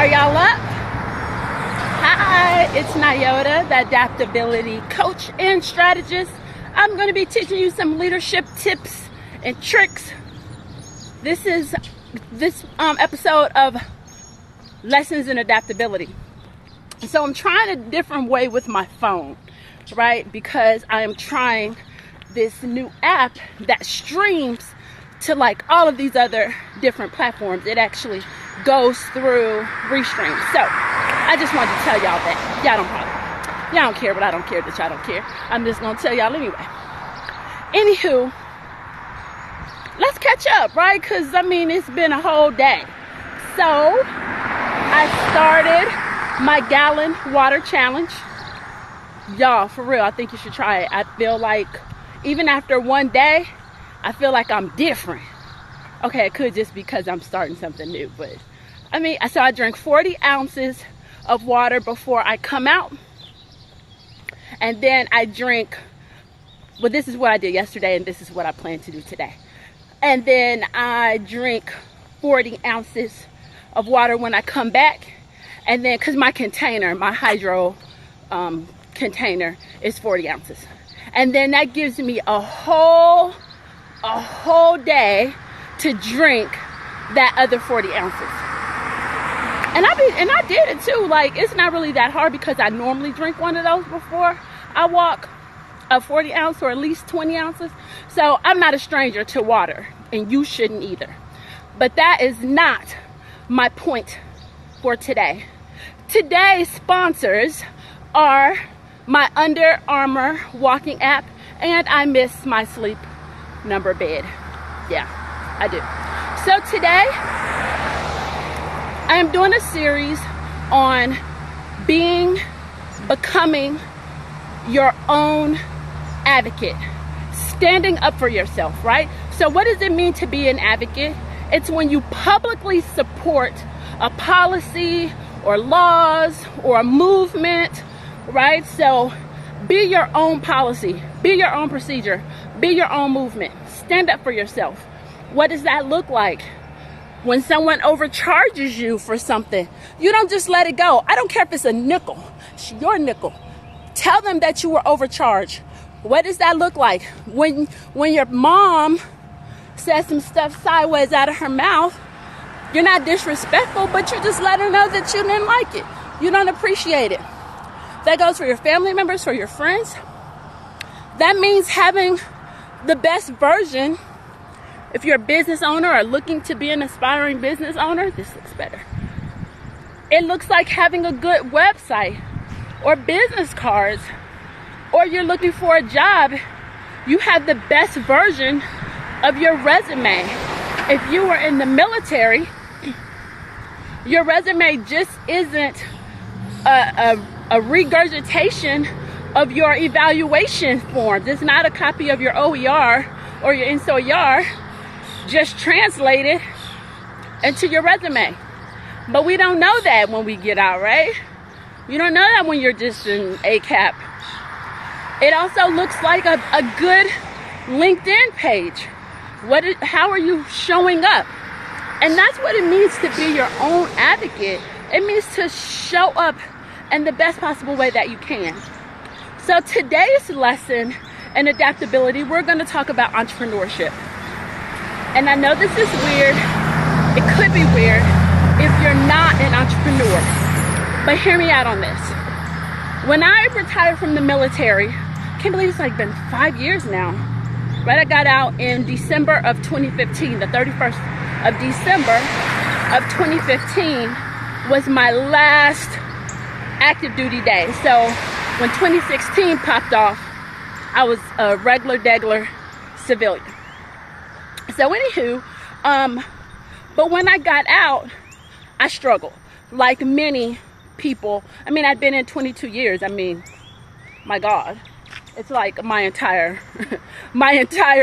Are y'all up? Hi, it's Nyota, the adaptability coach and strategist. I'm going to be teaching you some leadership tips and tricks. This is episode of Lessons in Adaptability. So I'm trying a different way with my phone, right? Because I am trying this new app that streams to like all of these other different platforms. It actually goes through Restream. So I just wanted to tell y'all that. Y'all don't care, but I don't care that y'all don't care. I'm just gonna tell y'all anyway. Anywho, let's catch up, right? Because I mean, it's been a whole day. So I started my gallon water challenge. Y'all, for real, I think you should try it. I feel like even after one day, I feel like I'm different. Okay, it could just be because I'm starting something new, but I mean, so I drank 40 ounces of water before I come out. And then I drink, well, this is what I did yesterday, and this is what I plan to do today. And then I drink 40 ounces of water when I come back. And then, because my container, my hydro container is 40 ounces. And then that gives me a whole day to drink that other 40 ounces. And I did it too. Like, it's not really that hard because I normally drink one of those before I walk, a 40 ounce or at least 20 ounces. So I'm not a stranger to water, and you shouldn't either. But that is not my point for today. Today's sponsors are my Under Armour walking app, and I miss my sleep number bed. Yeah, I do. So today I am doing a series on becoming your own advocate, standing up for yourself, right? So what does it mean to be an advocate? It's when you publicly support a policy or laws or a movement, right? So be your own policy, be your own procedure, be your own movement. Stand up for yourself. What does that look like? When someone overcharges you for something, you don't just let it go. I don't care if it's a nickel, it's your nickel. Tell them that you were overcharged. What does that look like? When your mom says some stuff sideways out of her mouth, you're not disrespectful, but you just let her know that you didn't like it. You don't appreciate it. That goes for your family members, for your friends. That means having the best version. If you're a business owner or looking to be an aspiring business owner, this looks better. It looks like having a good website or business cards, or you're looking for a job, you have the best version of your resume. If you were in the military, your resume just isn't a regurgitation of your evaluation forms. It's not a copy of your OER or your INSO-ER just translated into your resume. But we don't know that when we get out, right? You don't know that when you're just an ACAP. It also looks like a good LinkedIn page. How are you showing up? And that's what it means to be your own advocate. It means to show up in the best possible way that you can. So today's lesson in adaptability, we're going to talk about entrepreneurship. And I know this is weird. It could be weird if you're not an entrepreneur. But hear me out on this. When I retired from the military, I can't believe it's like been 5 years now. Right, I got out in December of 2015. The 31st of December of 2015 was my last active duty day. So when 2016 popped off, I was a regular civilian. So anywho, but when I got out, I struggled like many people. I mean, I'd been in 22 years. I mean, my God, it's like my entire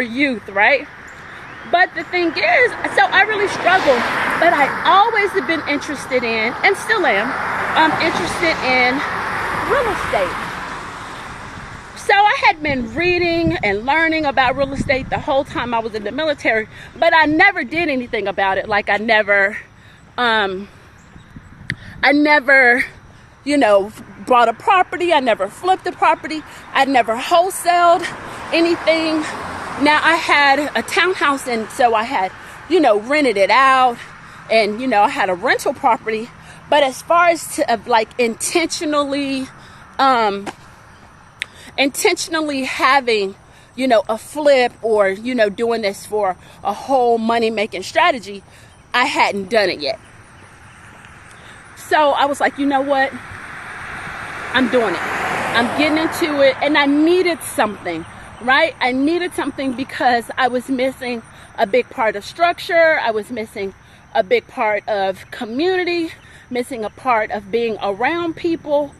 youth, right? But the thing is, so I really struggled, but I always have been interested in, and still am, interested in real estate. So I had been reading and learning about real estate the whole time I was in the military, but I never did anything about it. Like I never I never, bought a property. I never flipped a property. I never wholesaled anything. Now I had a townhouse, and so I had, rented it out, and, I had a rental property. But as far as to like intentionally having, a flip or, doing this for a whole money making strategy, I hadn't done it yet. So I was like, you know what? I'm doing it. I'm getting into it, and I needed something, right? I needed something because I was missing a big part of structure. I was missing a big part of community, missing a part of being around people.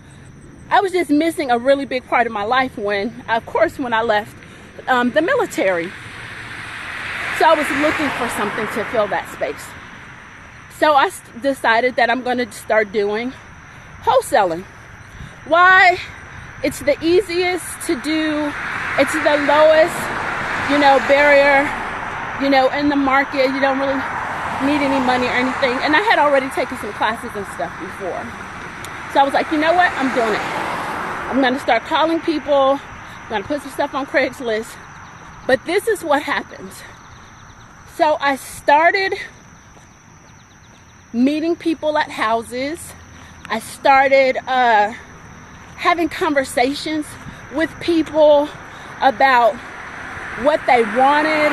I was just missing a really big part of my life when I left the military. So I was looking for something to fill that space. So I decided that I'm going to start doing wholesaling. Why? It's the easiest to do. It's the lowest, barrier, in the market. You don't really need any money or anything. And I had already taken some classes and stuff before. So I was like, you know what? I'm doing it. I'm going to start calling people. I'm going to put some stuff on Craigslist. But this is what happens. So I started meeting people at houses. I started having conversations with people about what they wanted,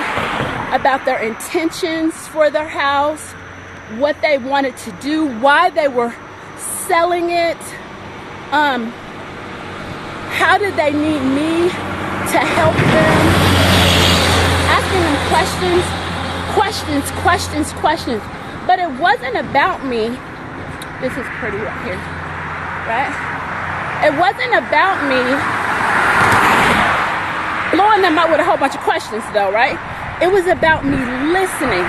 about their intentions for their house, what they wanted to do, why they were selling it, how did they need me to help them, asking them questions. But it wasn't about me. This is pretty right here, right? It wasn't about me blowing them up with a whole bunch of questions though, right? It was about me listening.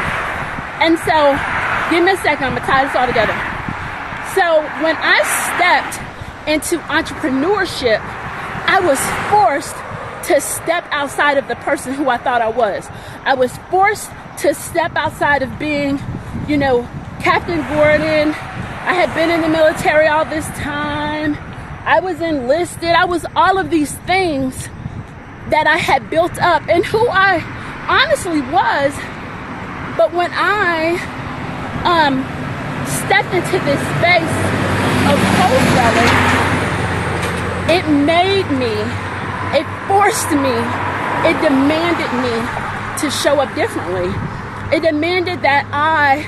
And so, give me a second, I'm gonna tie this all together. So when I stepped into entrepreneurship, I was forced to step outside of the person who I thought I was. I was forced to step outside of being, Captain Gordon. I had been in the military all this time. I was enlisted. I was all of these things that I had built up and who I honestly was. But when I stepped into this space of wholesaling, it forced me, it demanded me to show up differently. It demanded that I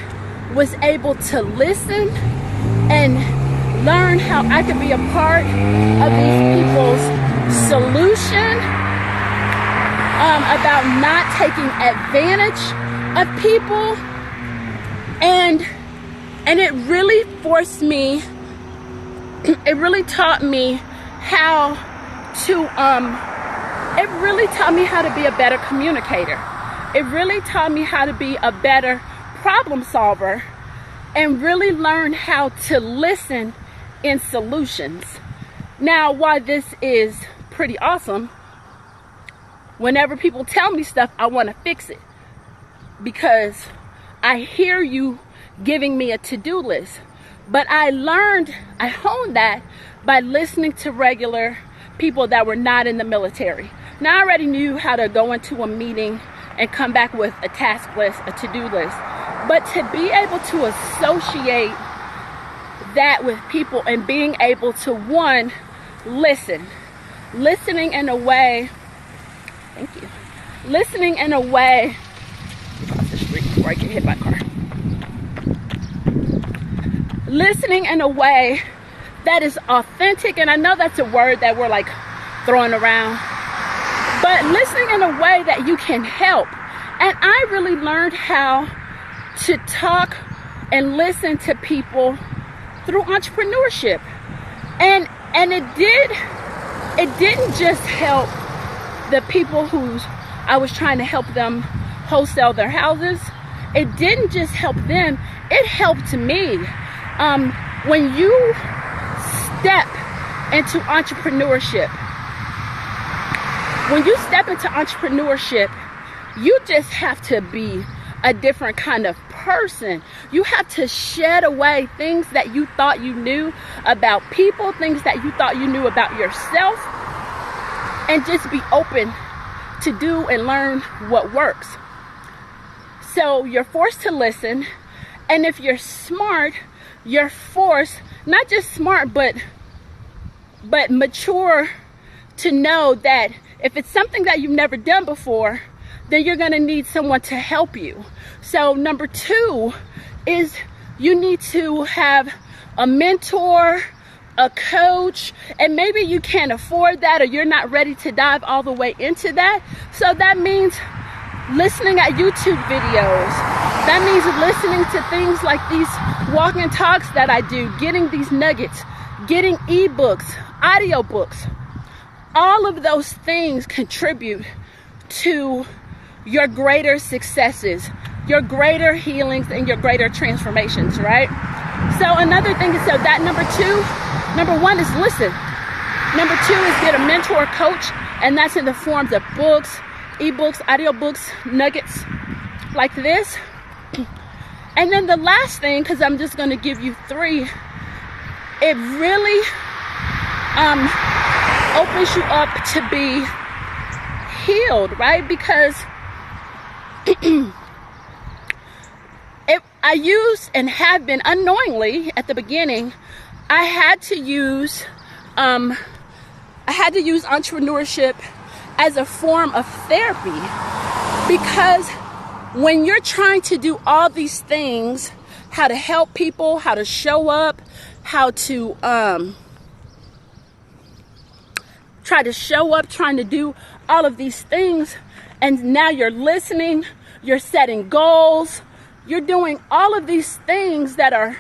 was able to listen and learn how I could be a part of these people's solution, about not taking advantage of people, and it really forced me, it really taught me how to, it really taught me how to be a better communicator. It really taught me how to be a better problem solver and really learn how to listen in solutions. Now, while this is pretty awesome, whenever people tell me stuff, I want to fix it because I hear you giving me a to-do list. But I honed that by listening to regular people that were not in the military. Now, I already knew how to go into a meeting and come back with a task list, a to-do list. But to be able to associate that with people and being able to, one, listening in a way, thank you, listening in a way, across the street before I get hit by a car. Listening in a way that is authentic, and I know that's a word that we're like throwing around, but listening in a way that you can help. And I really learned how to talk and listen to people through entrepreneurship. And it didn't just help the people I was trying to help them wholesale their houses. It didn't just help them, it helped me. When you step into entrepreneurship, you just have to be a different kind of person. You have to shed away things that you thought you knew about people, things that you thought you knew about yourself, and just be open to do and learn what works. So you're forced to listen, and if you're smart, you're forced, not just smart, but mature, to know that if it's something that you've never done before, then you're going to need someone to help you. So number 2 is you need to have a mentor, a coach, and maybe you can't afford that, or you're not ready to dive all the way into that. So that means listening at YouTube videos. That means listening to things like these walk and talks that I do, getting these nuggets, getting ebooks, audiobooks. All of those things contribute to your greater successes, your greater healings, and your greater transformations, right? So another thing is, so that number 1 is listen. Number 2 is get a mentor, coach, and that's in the forms of books, ebooks, audiobooks, nuggets like this. And then the last thing, because I'm just going to give you 3, it really opens you up to be healed, right? Because I used and have been unknowingly at the beginning, I had to use entrepreneurship as a form of therapy, because when you're trying to do all these things, how to help people, how to show up, how to try to show up, trying to do all of these things, and now you're listening, you're setting goals, you're doing all of these things that are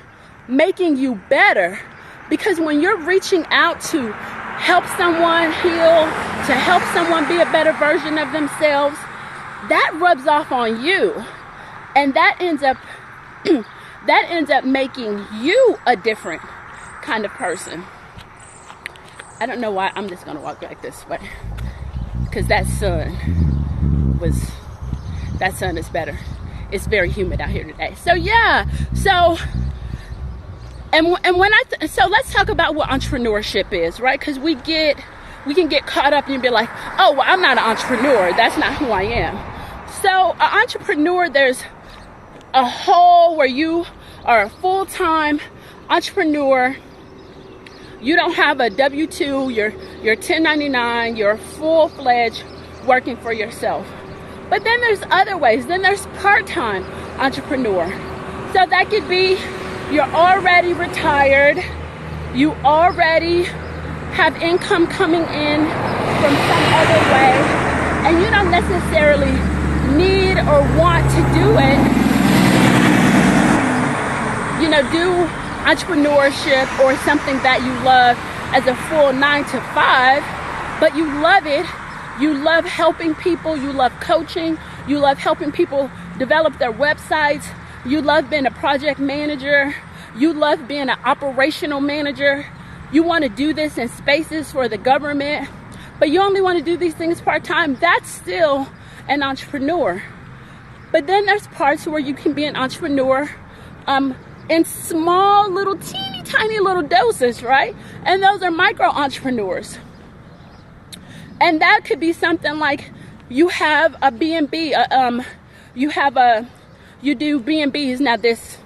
making you better. Because when you're reaching out to help someone heal, to help someone be a better version of themselves, that rubs off on you, and that ends up making you a different kind of person. I don't know why I'm just gonna walk like this way, because that sun is better. It's very humid out here today. So yeah, so let's talk about what entrepreneurship is, right? Because we can get caught up and be like, oh, well, I'm not an entrepreneur. That's not who I am. So an entrepreneur, there's a whole where you are a full-time entrepreneur. You don't have a W-2, you're 1099, you're full-fledged working for yourself. But then there's other ways. Then there's part-time entrepreneur. So that could be you're already retired, you already have income coming in from some other way, and you don't necessarily need or want to do entrepreneurship or something that you love as a full 9 to 5, but you love it. You love helping people. You love coaching. You love helping people develop their websites. You love being a project manager. You love being an operational manager. You want to do this in spaces for the government, but you only want to do these things part-time. That's still an entrepreneur. But then there's parts where you can be an entrepreneur in small, little, teeny, tiny little doses, right? And those are micro entrepreneurs. And that could be something like you have a B&B, you do B&Bs. Now this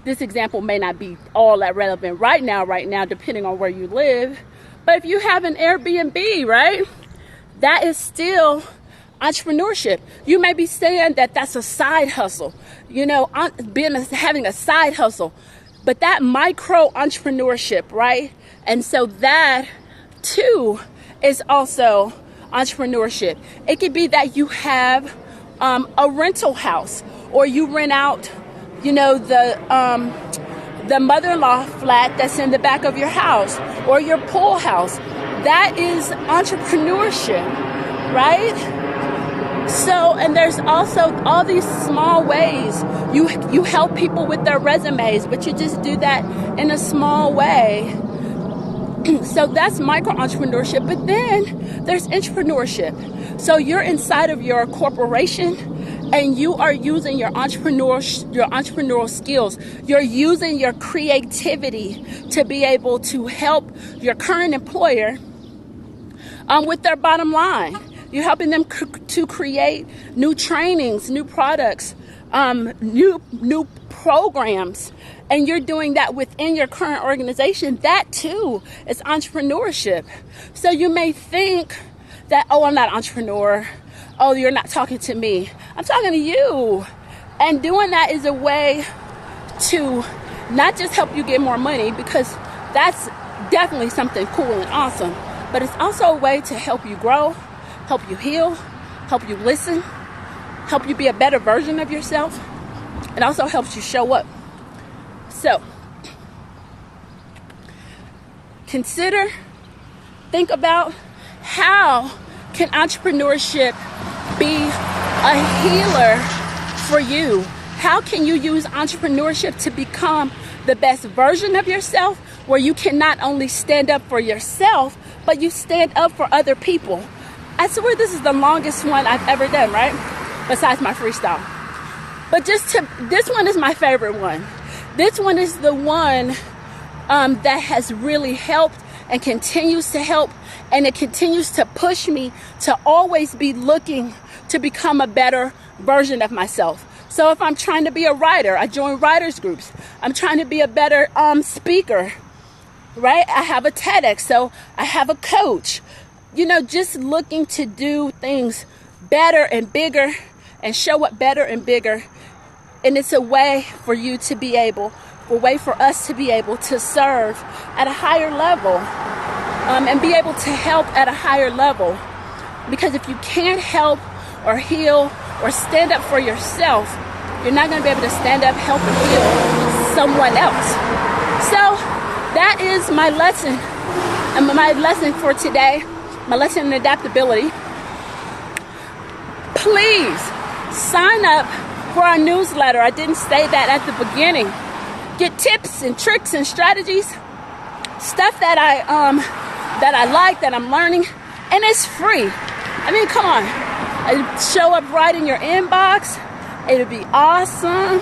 example may not be all that relevant right now, depending on where you live. But if you have an Airbnb, right, that is still entrepreneurship. You may be saying that that's a side hustle, having a side hustle, but that micro entrepreneurship, right? And so that too is also entrepreneurship. It could be that you have a rental house, or you rent out, the mother-in-law flat that's in the back of your house, or your pool house. That is entrepreneurship, right? So, and there's also all these small ways you help people with their resumes, but you just do that in a small way. So that's micro entrepreneurship. But then there's entrepreneurship. So you're inside of your corporation and you are using your entrepreneurial skills. You're using your creativity to be able to help your current employer with their bottom line. You're helping them to create new trainings, new products, new programs, and you're doing that within your current organization. That too is entrepreneurship. So you may think that, oh, I'm not an entrepreneur. Oh, you're not talking to me. I'm talking to you. And doing that is a way to not just help you get more money, because that's definitely something cool and awesome, but it's also a way to help you grow, help you heal, help you listen, help you be a better version of yourself. It also helps you show up. So, think about, how can entrepreneurship be a healer for you? How can you use entrepreneurship to become the best version of yourself, where you can not only stand up for yourself, but you stand up for other people? I swear this is the longest one I've ever done, right? Besides my freestyle. But this one is my favorite one. This one is the one that has really helped and continues to help, and it continues to push me to always be looking to become a better version of myself. So if I'm trying to be a writer, I join writers groups. I'm trying to be a better speaker, right? I have a TEDx, so I have a coach. Just looking to do things better and bigger and show up better and bigger. And it's a way for you to be able, a way for us to be able to serve at a higher level, and be able to help at a higher level. Because if you can't help or heal or stand up for yourself, you're not going to be able to stand up, help, and heal someone else. So that is my lesson, and my lesson for today, my lesson in adaptability. Please sign up for our newsletter. I didn't say that at the beginning. Get tips and tricks and strategies, stuff that I like, that I'm learning, and it's free. I mean, come on. It'll show up right in your inbox. It'll be awesome.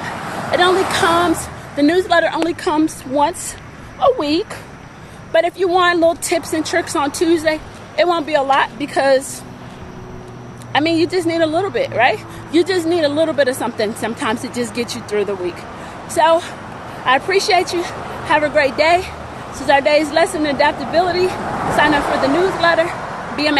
The newsletter only comes once a week. But if you want little tips and tricks on Tuesday, it won't be a lot, because you just need a little bit, right? You just need a little bit of something sometimes to just get you through the week. So I appreciate you. Have a great day. This is our day's lesson in adaptability. Sign up for the newsletter. Be amazing.